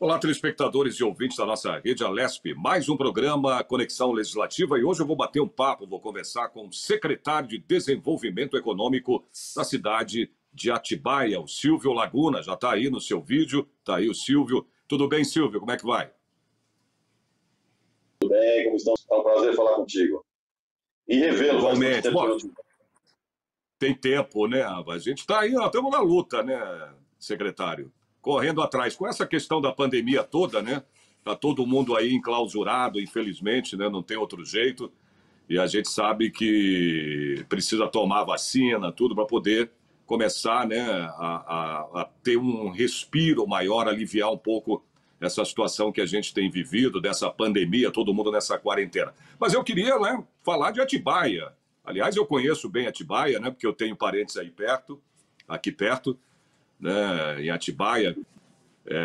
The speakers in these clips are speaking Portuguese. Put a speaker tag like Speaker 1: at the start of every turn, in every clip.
Speaker 1: Olá, telespectadores e ouvintes da nossa rede Alesp, mais um programa Conexão Legislativa e hoje eu vou bater um papo, vou conversar com o secretário de Desenvolvimento Econômico da cidade de Atibaia, o Silvio Laguna, já está aí no seu vídeo, está aí o Silvio. Tudo bem, Silvio? Como é que vai?
Speaker 2: Tudo bem, como estão? É um prazer falar contigo. E revê-lo, faz muito
Speaker 1: Igualmente.
Speaker 2: tempo que eu
Speaker 1: Bom,
Speaker 2: não te...
Speaker 1: tem tempo, né? A gente está aí, estamos na luta, né, secretário? Correndo atrás. Com essa questão da pandemia toda, né? Está todo mundo aí enclausurado, infelizmente, né? Não tem outro jeito. E a gente sabe que precisa tomar vacina, tudo, para poder começar, né, a ter um respiro maior, aliviar um pouco essa situação que a gente tem vivido, dessa pandemia, todo mundo nessa quarentena. Mas eu queria, né, falar de Atibaia. Aliás, eu conheço bem Atibaia, né, porque eu tenho parentes aí perto, aqui perto, né, em Atibaia,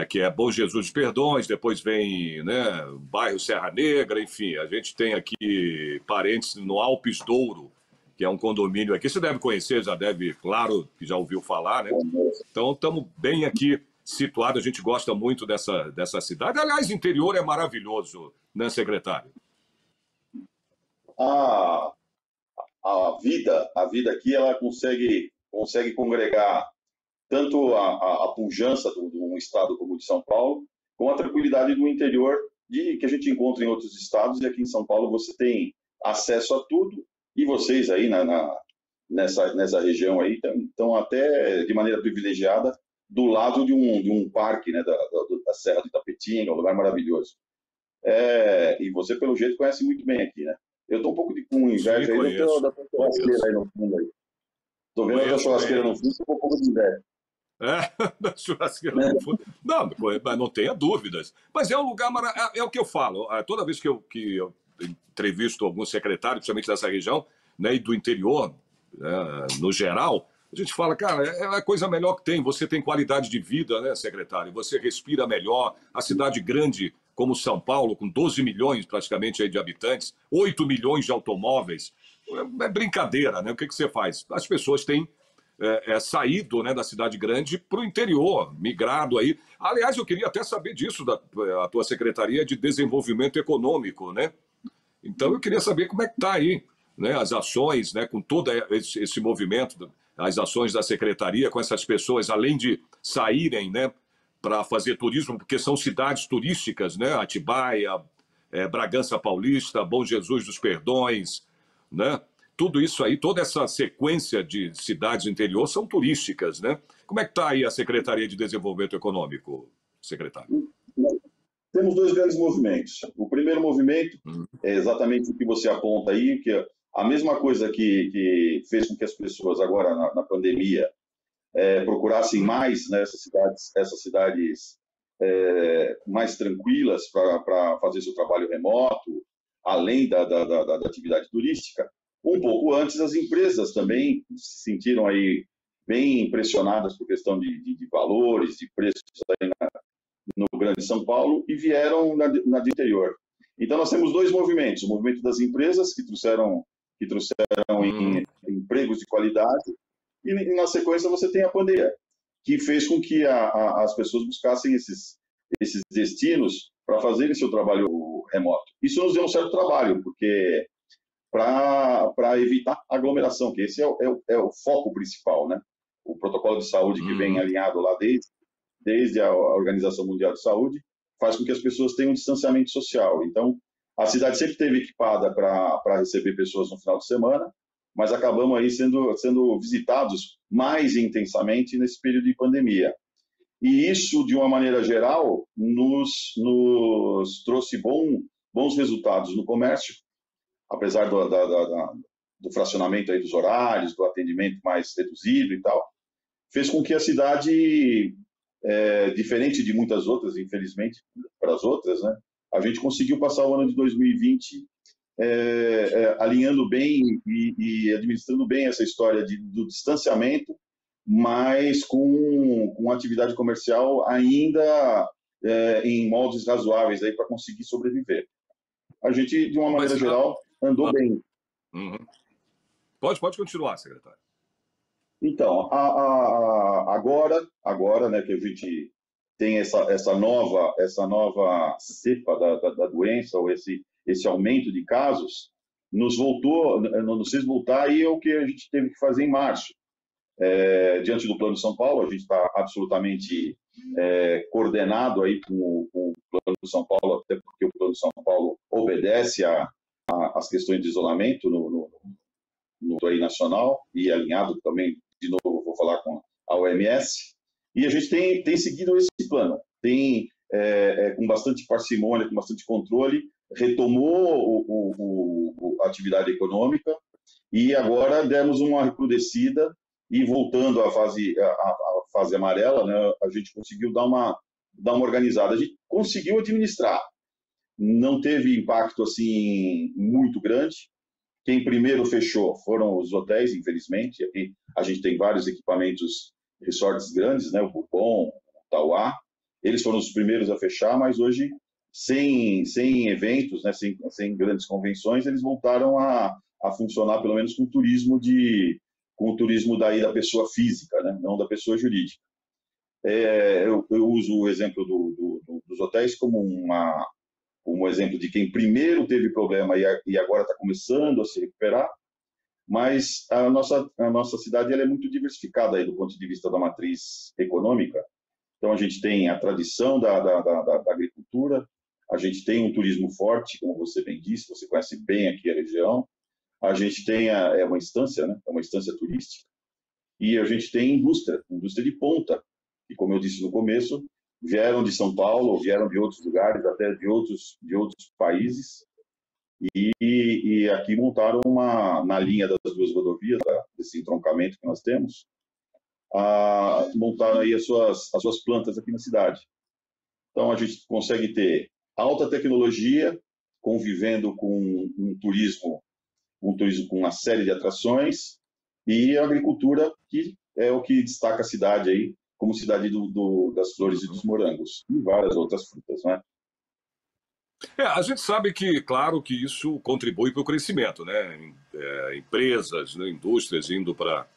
Speaker 1: que é Bom Jesus dos Perdões, depois vem, né, bairro Serra Negra, enfim, a gente tem aqui parentes no Alpes Douro, que é um condomínio aqui, você deve conhecer, já deve, claro, que já ouviu falar, né? Então estamos bem aqui situados, a gente gosta muito dessa cidade. Aliás, interior é maravilhoso, né, secretário?
Speaker 2: A, a vida aqui, ela consegue congregar tanto a pujança de um estado como o de São Paulo, com a tranquilidade do interior que a gente encontra em outros estados, e aqui em São Paulo você tem acesso a tudo, e vocês aí nessa região aí estão até de maneira privilegiada do lado de um parque, né, da Serra de Itapetinga, um lugar maravilhoso. E você, pelo jeito, conhece muito bem aqui, né? Eu estou um pouco com
Speaker 1: Sim,
Speaker 2: inveja aí
Speaker 1: conheço.
Speaker 2: da tua churrasqueira
Speaker 1: Conheço.
Speaker 2: aí no fundo aí. Tô vendo a tua
Speaker 1: Conheço
Speaker 2: churrasqueira
Speaker 1: bem.
Speaker 2: no fundo, tô com um pouco de inveja.
Speaker 1: Da churrasqueira no fundo. Não, mas não tenha dúvidas. Mas é um lugar maravilhoso. É o que eu falo. Toda vez que eu entrevisto algum secretário, principalmente dessa região, né, e do interior, né, no geral, a gente fala, cara, é a coisa melhor que tem. Você tem qualidade de vida, né, secretário? Você respira melhor. A cidade grande, como São Paulo, com 12 milhões praticamente aí de habitantes, 8 milhões de automóveis. É brincadeira, né? O que você faz? As pessoas têm saído, né, da cidade grande para o interior, migrado aí. Aliás, eu queria até saber disso da a tua Secretaria de Desenvolvimento Econômico, né? Então eu queria saber como é que está aí, né, as ações, né, com todo esse movimento, as ações da Secretaria, com essas pessoas, além de saírem, né, para fazer turismo, porque são cidades turísticas, né? Atibaia, Bragança Paulista, Bom Jesus dos Perdões, né? Tudo isso aí, toda essa sequência de cidades do interior são turísticas, né? Como é que está aí a Secretaria de Desenvolvimento Econômico, secretário?
Speaker 2: Temos dois grandes movimentos. O primeiro movimento é exatamente o que você aponta aí, que é a mesma coisa que fez com que as pessoas agora na pandemia procurassem mais, né, essas cidades mais tranquilas para fazer seu trabalho remoto, além da atividade turística. Um pouco antes, as empresas também se sentiram aí bem pressionadas por questão de valores, de preços aí no Grande São Paulo e vieram na de interior. Então, nós temos dois movimentos: o movimento das empresas, que trouxeram empregos de qualidade, e na sequência você tem a pandemia, que fez com que as pessoas buscassem esses destinos para fazerem seu trabalho remoto. Isso nos deu um certo trabalho, porque para evitar aglomeração, que esse é o foco principal, né? O protocolo de saúde que vem alinhado lá desde a Organização Mundial de Saúde, faz com que as pessoas tenham um distanciamento social. Então, a cidade sempre esteve equipada para receber pessoas no final de semana, mas acabamos aí sendo visitados mais intensamente nesse período de pandemia. E isso, de uma maneira geral, nos trouxe bons resultados no comércio, apesar do fracionamento aí dos horários, do atendimento mais reduzido e tal, fez com que a cidade, diferente de muitas outras, infelizmente, para as outras, né, a gente conseguiu passar o ano de 2020 alinhando bem e administrando bem essa história do distanciamento, mas com atividade comercial ainda em moldes razoáveis aí para conseguir sobreviver. A gente, de uma maneira
Speaker 1: Mas,
Speaker 2: geral, andou bem.
Speaker 1: uhum. Pode continuar, secretário.
Speaker 2: Então, agora, né, que a gente tem essa nova cepa da doença, ou esse aumento de casos, nos fez voltar aí ao que a gente teve que fazer em março. Diante do Plano São Paulo, a gente está absolutamente coordenado aí com o Plano São Paulo, até porque o Plano São Paulo obedece às questões de isolamento no aí nacional e alinhado também, de novo, vou falar com a OMS, e a gente tem seguido esse plano, com bastante parcimônia, com bastante controle, retomou a atividade econômica e agora demos uma recrudescida e voltando à fase amarela, né, a gente conseguiu dar uma organizada, a gente conseguiu administrar, não teve impacto assim muito grande. Quem primeiro fechou foram os hotéis, infelizmente. Aqui a gente tem vários equipamentos, resorts grandes, né? O Bourbon, o Tauá. Eles foram os primeiros a fechar, mas hoje, sem eventos, né? sem grandes convenções, eles voltaram a funcionar, pelo menos com o turismo daí da pessoa física, né? Não da pessoa jurídica. Eu uso o exemplo dos hotéis como um exemplo de quem primeiro teve problema e agora está começando a se recuperar, mas a nossa cidade ela é muito diversificada aí do ponto de vista da matriz econômica. Então, a gente tem a tradição da agricultura, a gente tem um turismo forte, como você bem disse, você conhece bem aqui a região, a gente tem uma instância, né? Uma instância turística, e a gente tem indústria de ponta, que, como eu disse no começo, vieram de São Paulo, vieram de outros lugares, até de outros países, e aqui montaram na linha das duas rodovias, desse entroncamento que nós temos, montaram aí as suas plantas aqui na cidade. Então, a gente consegue ter alta tecnologia, convivendo com um turismo com uma série de atrações, e a agricultura, que é o que destaca a cidade aí, como cidade das flores e dos morangos, e várias outras frutas, né?
Speaker 1: A gente sabe que, claro, que isso contribui para o crescimento, né? Empresas, né? Indústrias indo para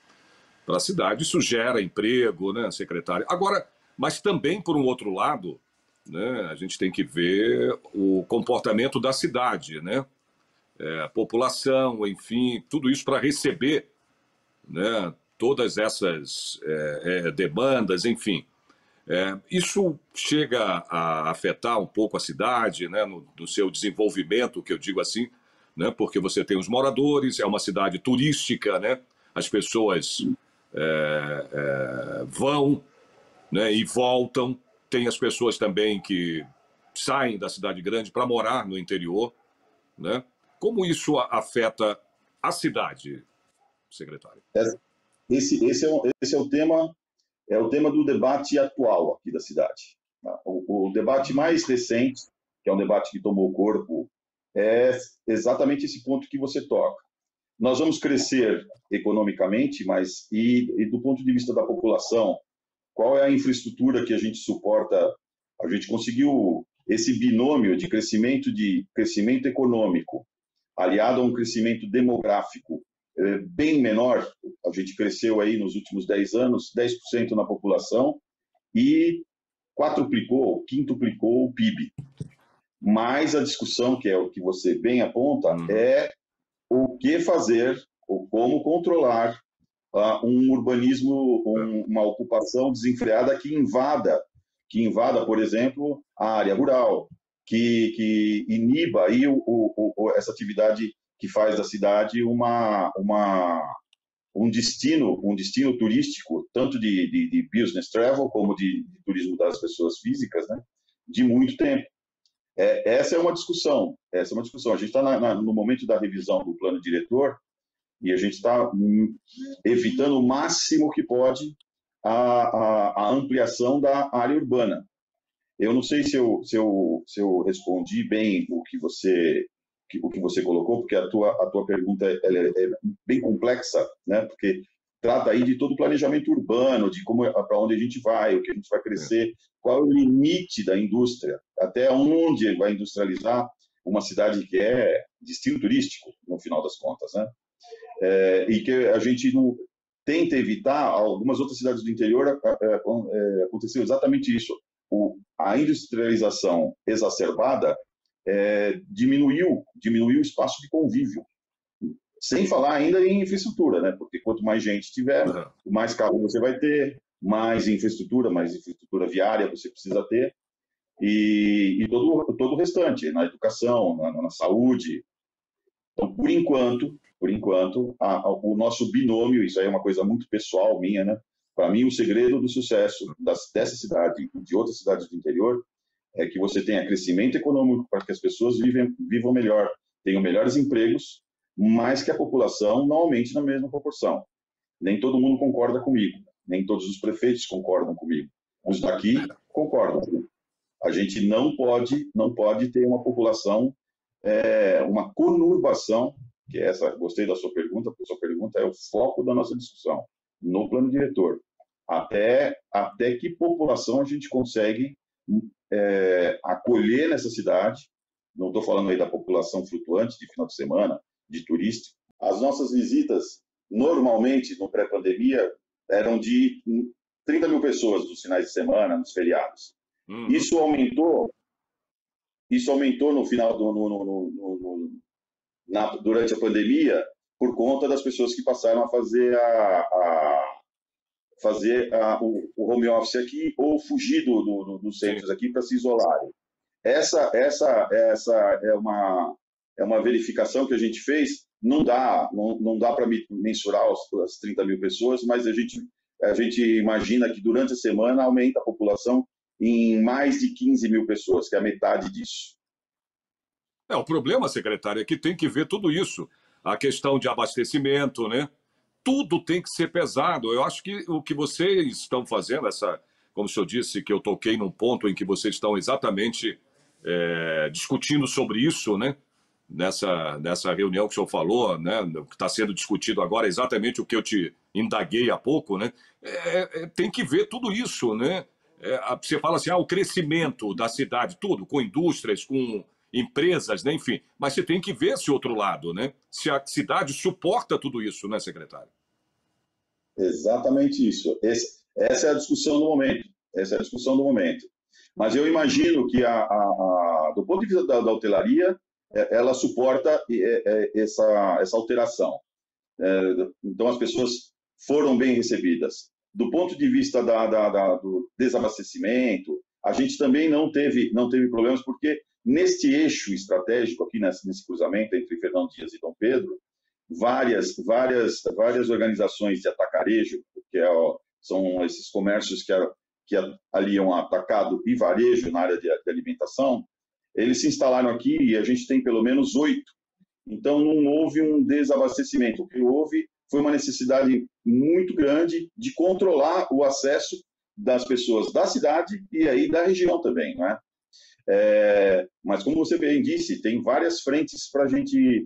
Speaker 1: a cidade, isso gera emprego, né, secretário? Agora, mas também, por um outro lado, né, a gente tem que ver o comportamento da cidade, né? A população, enfim, tudo isso para receber, né, todas essas demandas, enfim. Isso chega a afetar um pouco a cidade, né, no seu desenvolvimento, que eu digo assim, né, porque você tem os moradores, é uma cidade turística, né, as pessoas vão, né, e voltam, tem as pessoas também que saem da cidade grande para morar no interior, né? Como isso afeta a cidade, secretário?
Speaker 2: Esse é o tema do debate atual aqui da cidade. O debate mais recente, que é um debate que tomou corpo, é exatamente esse ponto que você toca. Nós vamos crescer economicamente, mas e do ponto de vista da população, qual é a infraestrutura que a gente suporta? A gente conseguiu esse binômio de crescimento econômico, aliado a um crescimento demográfico bem menor. A gente cresceu aí nos últimos 10 anos, 10% na população e quintuplicou o PIB. Mas a discussão, que é o que você bem aponta, é o que fazer, ou como controlar um urbanismo, uma ocupação desenfreada que invada, por exemplo, a área rural, que iniba aí essa atividade que faz da cidade um destino turístico, tanto de business travel como de turismo das pessoas físicas, né, de muito tempo. Essa é uma discussão. A gente está no momento da revisão do plano diretor e a gente está evitando o máximo que pode a ampliação da área urbana. Eu não sei se eu respondi bem o que você colocou, porque a tua pergunta é bem complexa, né? Porque trata aí de todo o planejamento urbano, de para onde a gente vai, o que a gente vai crescer, qual é o limite da indústria, até onde vai industrializar uma cidade que é destino turístico, no final das contas, né? E que a gente não tenta evitar. Algumas outras cidades do interior aconteceu exatamente isso. a industrialização exacerbada diminuiu o espaço de convívio. Sem falar ainda em infraestrutura, né? Porque quanto mais gente tiver, mais carro você vai ter, mais infraestrutura viária você precisa ter, e todo o restante, na educação, na saúde. Então, por enquanto o nosso binômio, isso aí é uma coisa muito pessoal minha, né? Para mim, o segredo do sucesso dessa cidade e de outras cidades do interior é que você tenha crescimento econômico para que as pessoas vivam melhor, tenham melhores empregos, mas que a população não aumente na mesma proporção. Nem todo mundo concorda comigo, nem todos os prefeitos concordam comigo. Os daqui concordam. A gente não pode ter uma população, uma conurbação, que é essa, gostei da sua pergunta, porque a sua pergunta é o foco da nossa discussão, no plano diretor. Até que população a gente consegue acolher nessa cidade. Não estou falando aí da população flutuante de final de semana, de turista. As nossas visitas, normalmente, no pré-pandemia, eram de 30 mil pessoas nos finais de semana, nos feriados. Isso aumentou no final durante a pandemia, por conta das pessoas que passaram a fazer o home office aqui ou fugir dos centros aqui para se isolarem. Essa é uma verificação que a gente fez. Não dá para mensurar as 30 mil pessoas, mas a gente imagina que durante a semana aumenta a população em mais de 15 mil pessoas, que é a metade disso.
Speaker 1: O problema, secretário, é que tem que ver tudo isso. A questão de abastecimento, né? Tudo tem que ser pesado. Eu acho que o que vocês estão fazendo, como o senhor disse, que eu toquei num ponto em que vocês estão exatamente discutindo sobre isso, né? Nessa reunião que o senhor falou, né? Que está sendo discutido agora, exatamente o que eu te indaguei há pouco, né? Tem que ver tudo isso, né? Você fala assim, o crescimento da cidade, tudo, com indústrias, com empresas, né? Enfim, mas você tem que ver esse outro lado, né? Se a cidade suporta tudo isso, né, secretário?
Speaker 2: Exatamente isso. Essa é a discussão do momento. Mas eu imagino que, do ponto de vista da hotelaria, ela suporta essa alteração. Então, as pessoas foram bem recebidas. Do ponto de vista do desabastecimento, a gente também não teve problemas, porque neste eixo estratégico, aqui nesse cruzamento entre Fernão Dias e Dom Pedro, várias organizações de atacarejo, que são esses comércios que aliam atacado e varejo na área de alimentação, eles se instalaram aqui e a gente tem pelo menos 8. Então, não houve um desabastecimento. O que houve foi uma necessidade muito grande de controlar o acesso das pessoas da cidade e aí da região também, não é? Mas, como você bem disse, tem várias frentes para a gente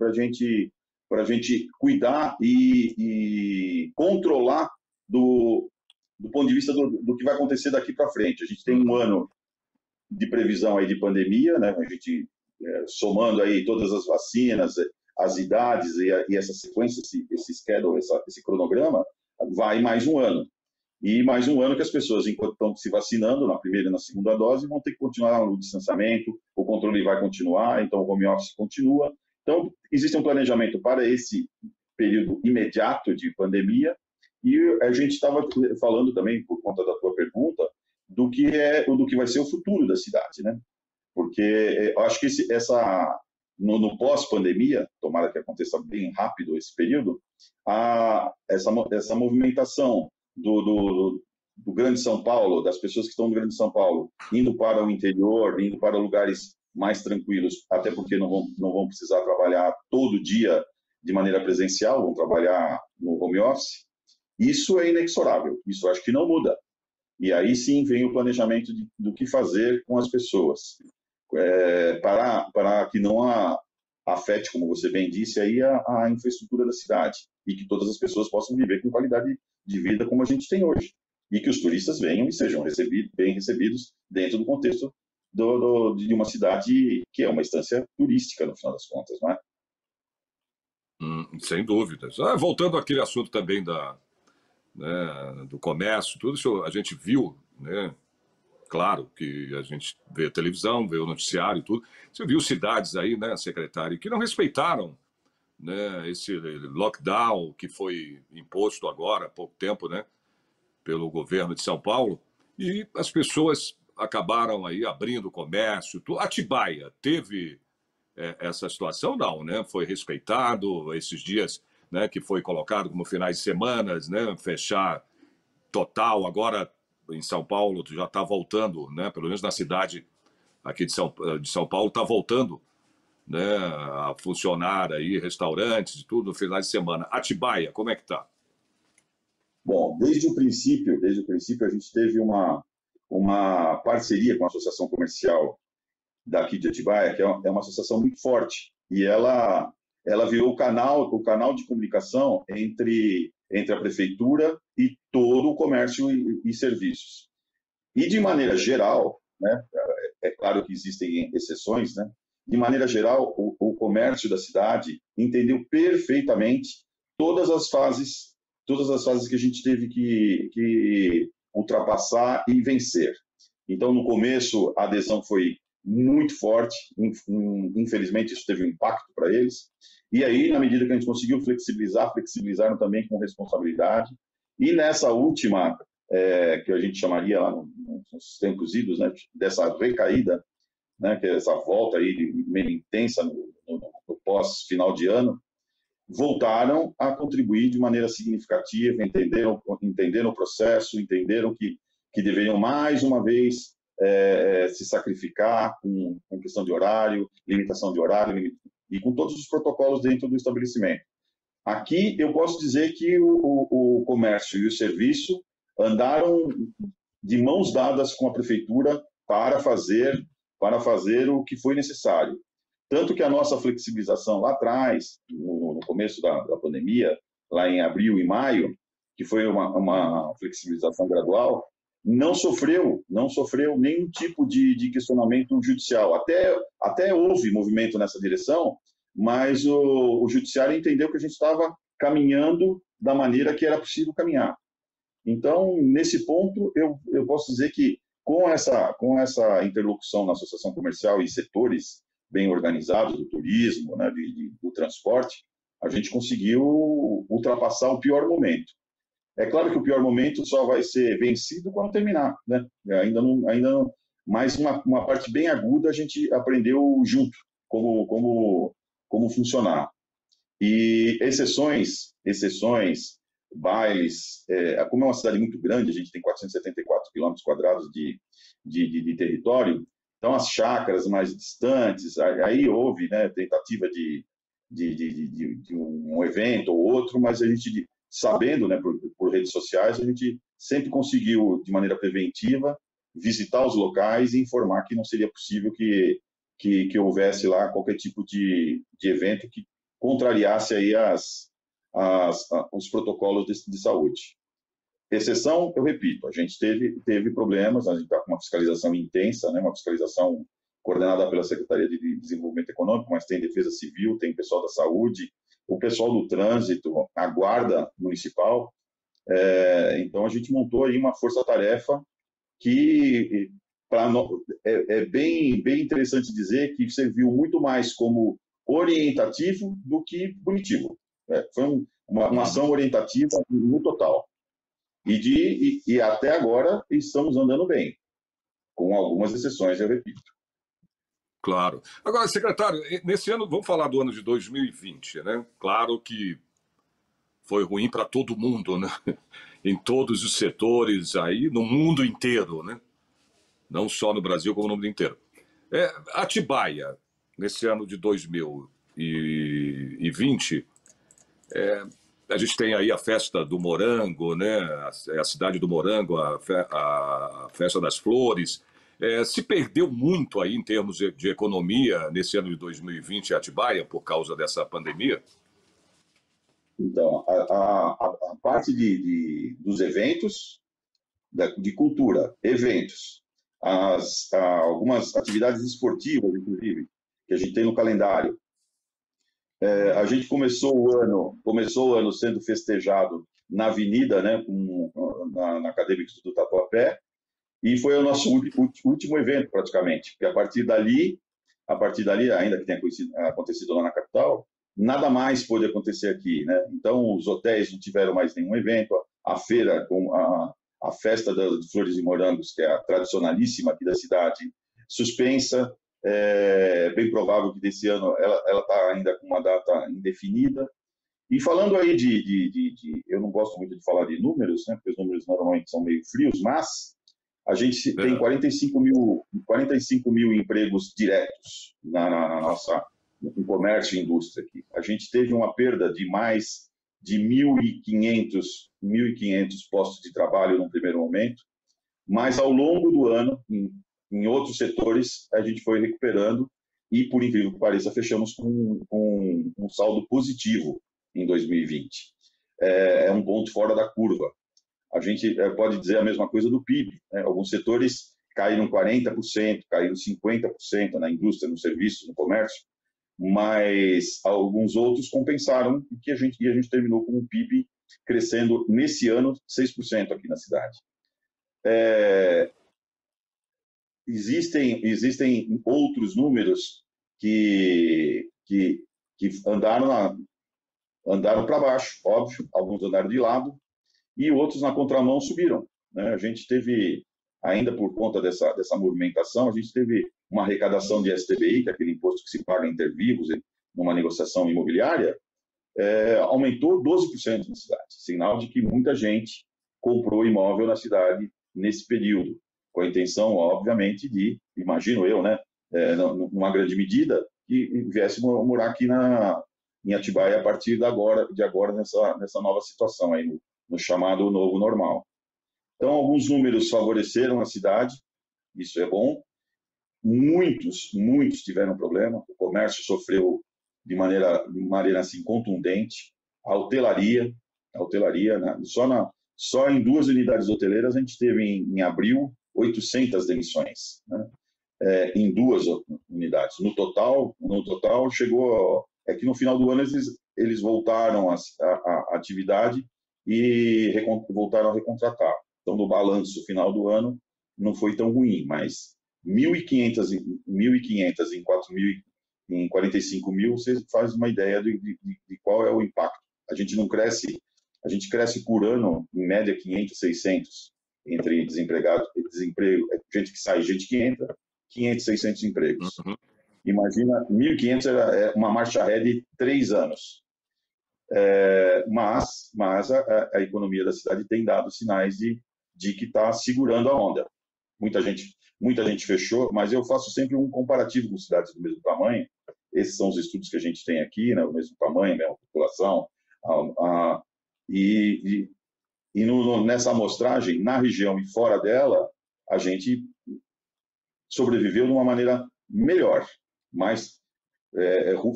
Speaker 2: cuidar e controlar do ponto de vista do que vai acontecer daqui para frente. A gente tem um ano de previsão aí de pandemia, né? A gente somando aí todas as vacinas, as idades e essa sequência, esse schedule, esse cronograma, vai mais um ano. E mais um ano que as pessoas, enquanto estão se vacinando, na primeira e na segunda dose, vão ter que continuar o distanciamento, o controle vai continuar, então o home office continua. Então, existe um planejamento para esse período imediato de pandemia, e a gente estava falando também, por conta da tua pergunta, do que vai ser o futuro da cidade, né? Porque eu acho que no pós-pandemia, tomara que aconteça bem rápido esse período, essa movimentação do Grande São Paulo, das pessoas que estão no Grande São Paulo, indo para o interior, indo para lugares mais tranquilos, até porque não vão precisar trabalhar todo dia de maneira presencial, vão trabalhar no home office. Isso é inexorável, isso acho que não muda. E aí sim vem o planejamento do que fazer com as pessoas, para que não afete, como você bem disse, aí a infraestrutura da cidade e que todas as pessoas possam viver com qualidade de vida como a gente tem hoje. E que os turistas venham e sejam bem recebidos dentro do contexto de uma cidade que é uma instância turística, no final das contas, não é?
Speaker 1: Sem dúvidas. Voltando àquele assunto também do comércio, tudo isso a gente viu, né, claro que a gente vê a televisão, vê o noticiário e tudo. Você viu cidades aí, né, secretário, que não respeitaram, né, esse lockdown que foi imposto agora há pouco tempo, né, pelo governo de São Paulo, e as pessoas acabaram aí abrindo comércio. Atibaia teve essa situação? Não, né? Foi respeitado esses dias, né, que foi colocado como finais de semana, né, fechar total. Agora, em São Paulo, já está voltando, né, pelo menos na cidade aqui de São Paulo, está voltando, né, a funcionar aí restaurantes e tudo no final de semana. Atibaia, como é que está?
Speaker 2: Bom, desde o princípio a gente teve uma parceria com a Associação Comercial daqui de Atibaia, que é uma associação muito forte, e ela virou o canal de comunicação entre a prefeitura e todo o comércio e serviços. E de maneira geral, né, é claro que existem exceções, né, de maneira geral, o comércio da cidade entendeu perfeitamente todas as fases, todas as fases que a gente teve que ultrapassar e vencer. Então, no começo, a adesão foi muito forte, infelizmente isso teve um impacto para eles, e aí, na medida que a gente conseguiu flexibilizaram também com responsabilidade, e nessa última, que a gente chamaria lá nos tempos idos, né, dessa recaída, né, que é essa volta aí meio intensa no pós-final de ano, voltaram a contribuir de maneira significativa, entenderam o processo, entenderam que deveriam mais uma vez se sacrificar com questão de horário, limitação de horário e com todos os protocolos dentro do estabelecimento. Aqui eu posso dizer que o comércio e o serviço andaram de mãos dadas com a prefeitura para fazer o que foi necessário. Tanto que a nossa flexibilização lá atrás, no começo da pandemia, lá em abril e maio, que foi uma flexibilização gradual, não sofreu nenhum tipo de questionamento judicial. Até houve movimento nessa direção, mas o judiciário entendeu que a gente estava caminhando da maneira que era possível caminhar. Então, nesse ponto, eu posso dizer que com essa interlocução na associação comercial e setores bem organizados do turismo, né, do transporte, a gente conseguiu ultrapassar o pior momento. É claro que o pior momento só vai ser vencido quando terminar, né? Ainda não, mas uma parte bem aguda a gente aprendeu junto como funcionar. E exceções, bailes, como é uma cidade muito grande, a gente tem 474 quilômetros quadrados de território, então as chácaras mais distantes, aí houve, né, tentativa de um evento ou outro, mas a gente, sabendo, né, por redes sociais, a gente sempre conseguiu, de maneira preventiva, visitar os locais e informar que não seria possível que houvesse lá qualquer tipo de evento que contrariasse aí os protocolos de saúde. Exceção, eu repito, a gente teve problemas, a gente está com uma fiscalização intensa, né, uma fiscalização coordenada pela Secretaria de Desenvolvimento Econômico, mas tem Defesa Civil, tem pessoal da saúde, o pessoal do trânsito, a Guarda Municipal. Então, a gente montou aí uma força-tarefa que é bem interessante dizer que serviu muito mais como orientativo do que punitivo. Foi uma ação orientativa no total. E até agora estamos andando bem, com algumas exceções, eu repito.
Speaker 1: Claro. Agora, secretário, nesse ano, vamos falar do ano de 2020, né? Claro que foi ruim para todo mundo, né? Em todos os setores aí, no mundo inteiro, né? Não só no Brasil, como no mundo inteiro. Atibaia, nesse ano de 2020, a gente tem aí a festa do morango, né? A cidade do morango, a festa das flores. Se perdeu muito aí em termos de economia nesse ano de 2020 em Atibaia por causa dessa pandemia?
Speaker 2: Então, a parte dos eventos, de cultura, eventos, algumas atividades esportivas, inclusive, que a gente tem no calendário. A gente começou o ano sendo festejado na avenida, né, na Acadêmicos do Tatuapé, e foi o nosso último evento, praticamente, porque a partir dali, ainda que tenha acontecido lá na capital, nada mais pôde acontecer aqui, né? Então, os hotéis não tiveram mais nenhum evento, a feira, com a festa das flores e morangos, que é a tradicionalíssima aqui da cidade, suspensa. É bem provável que desse ano ela está ainda com uma data indefinida. E falando aí eu não gosto muito de falar de números, né, porque os números normalmente são meio frios, mas a gente tem 45 mil empregos diretos na nossa em comércio e indústria aqui. A gente teve uma perda de mais de 1.500 postos de trabalho no primeiro momento, mas ao longo do ano, em outros setores, a gente foi recuperando e, por incrível que pareça, fechamos com um saldo positivo em 2020. É um ponto fora da curva. A gente pode dizer a mesma coisa do PIB, né? Alguns setores caíram 40%, caíram 50% na indústria, no serviço, no comércio, mas alguns outros compensaram e a gente terminou com o PIB crescendo nesse ano 6% aqui na cidade. Existem outros números que andaram para baixo, óbvio, alguns andaram de lado, e outros na contramão subiram, né? A gente teve, ainda por conta dessa movimentação, a gente teve uma arrecadação de STBI, que é aquele imposto que se paga em inter vivos, numa negociação imobiliária, aumentou 12% na cidade, sinal de que muita gente comprou imóvel na cidade nesse período, com a intenção, obviamente, de, imagino eu, né, numa grande medida, que viesse morar aqui em Atibaia a partir de agora nessa nova situação, aí, no chamado novo normal. Então, alguns números favoreceram a cidade, isso é bom. Muitos tiveram problema, o comércio sofreu de maneira assim, contundente, a hotelaria, né? Só em 2 unidades hoteleiras a gente teve em abril 800 demissões, né? Em 2 unidades. No total chegou... É que no final do ano eles voltaram à atividade e voltaram a recontratar. Então, no balanço final do ano, não foi tão ruim, mas 1.500 em 45 mil, você faz uma ideia de qual é o impacto. A gente não cresce, a gente cresce por ano, em média, 500, 600, entre desempregados e desemprego, gente que sai, gente que entra, 500, 600 empregos. Uhum. Imagina, 1.500 é uma marcha ré de 3 anos. Mas a economia da cidade tem dado sinais de que está segurando a onda. Muita gente fechou, mas eu faço sempre um comparativo com cidades do mesmo tamanho. Esses são os estudos que a gente tem aqui, né, o mesmo tamanho, mesma população. Nessa amostragem, na região e fora dela, a gente sobreviveu de uma maneira melhor. Mas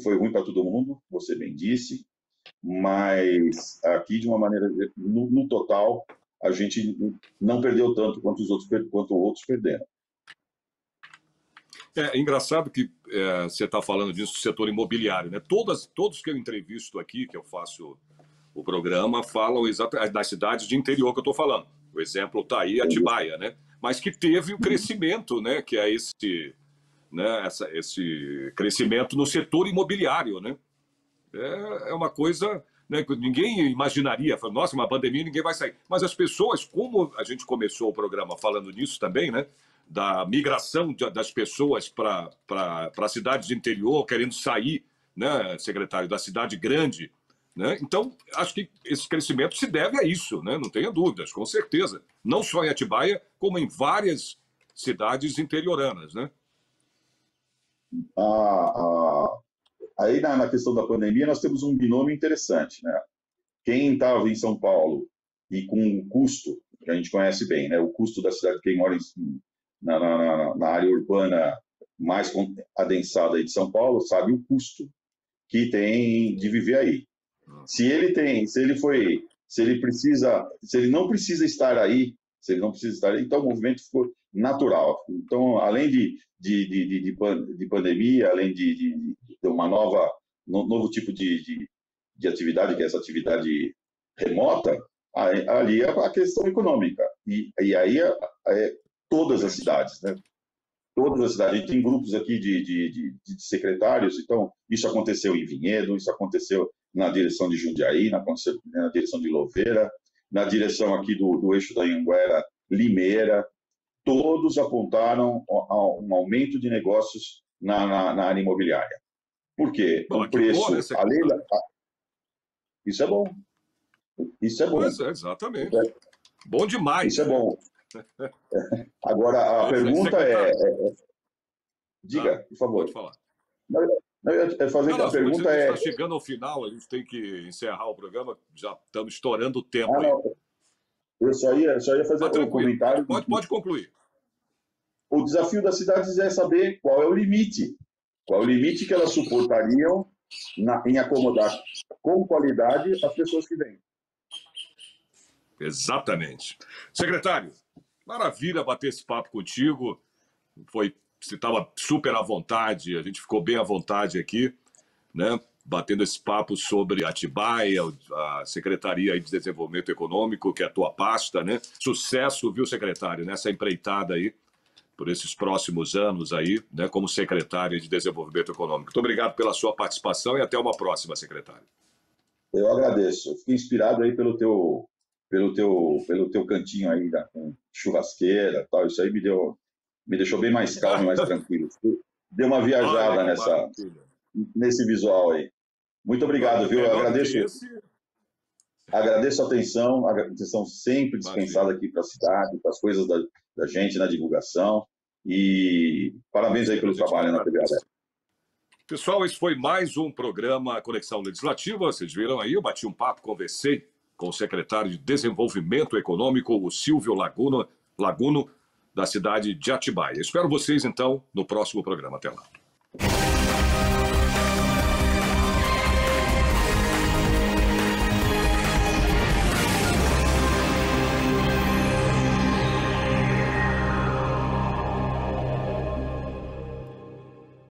Speaker 2: foi ruim para todo mundo, você bem disse, mas aqui, de uma maneira, no total, a gente não perdeu tanto quanto outros perderam.
Speaker 1: É engraçado que você está falando disso do setor imobiliário, né? Todos que eu entrevisto aqui, que eu faço o programa, falam exatamente das cidades de interior que eu estou falando. O exemplo está aí, Atibaia, né? Mas que teve o crescimento, né? Que é esse crescimento no setor imobiliário, né? É uma coisa, né, que ninguém imaginaria. Nossa, uma pandemia, ninguém vai sair. Mas as pessoas, como a gente começou o programa falando nisso também, né? Da migração das pessoas para cidades do interior, querendo sair, né, secretário, da cidade grande, né? Então, acho que esse crescimento se deve a isso, né? Não tenha dúvidas, com certeza. Não só em Atibaia, como em várias cidades interioranas, né?
Speaker 2: Aí, na questão da pandemia, nós temos um binômio interessante, né? Quem estava em São Paulo e com o custo, que a gente conhece bem, né? O custo da cidade, quem mora na área urbana mais adensada aí de São Paulo, sabe o custo que tem de viver aí. Se ele não precisa estar aí, então o movimento ficou natural. Então, além de pandemia, além de uma novo tipo de atividade, que é essa atividade remota, ali é a questão econômica. E aí todas as cidades, né? Todas as cidades. A gente tem grupos aqui de secretários, então isso aconteceu em Vinhedo, isso aconteceu na direção de Jundiaí, na direção de Louveira, na direção aqui do eixo da Anhanguera, Limeira, todos apontaram um aumento de negócios na área imobiliária. Por quê?
Speaker 1: Bom,
Speaker 2: o preço,
Speaker 1: bom, né,
Speaker 2: isso é bom. Isso é bom.
Speaker 1: Pois é, exatamente. Bom demais.
Speaker 2: Isso é bom. Agora, a pergunta diga, por favor.
Speaker 1: Pode falar.
Speaker 2: A pergunta
Speaker 1: está chegando ao final, a gente tem que encerrar o programa, já estamos estourando o tempo.
Speaker 2: Eu só ia fazer um comentário.
Speaker 1: Pode concluir.
Speaker 2: O desafio das cidades é saber qual é o limite. Qual é o limite que elas suportariam em acomodar com qualidade as pessoas que vêm.
Speaker 1: Exatamente. Secretário, maravilha bater esse papo contigo. Você estava super à vontade, a gente ficou bem à vontade aqui, né? Batendo esse papo sobre Atibaia, a Secretaria de Desenvolvimento Econômico, que é a tua pasta, né? Sucesso, viu, secretário, nessa empreitada aí, por esses próximos anos aí, né, como secretário de Desenvolvimento Econômico. Muito obrigado pela sua participação e até uma próxima, secretário.
Speaker 2: Eu agradeço. Fiquei inspirado aí pelo teu cantinho aí, com churrasqueira, tal. Isso aí me deixou bem mais calmo e mais tranquilo. Deu uma viajada nesse visual aí. Muito obrigado, viu? Eu agradeço a atenção sempre dispensada aqui para a cidade, para as coisas da gente na divulgação. E parabéns aí pelo trabalho na TV Aberta.
Speaker 1: Pessoal, esse foi mais um programa Conexão Legislativa. Vocês viram aí, eu bati um papo, conversei com o secretário de Desenvolvimento Econômico, o Silvio Laguno, da cidade de Atibaia. Espero vocês, então, no próximo programa. Até lá.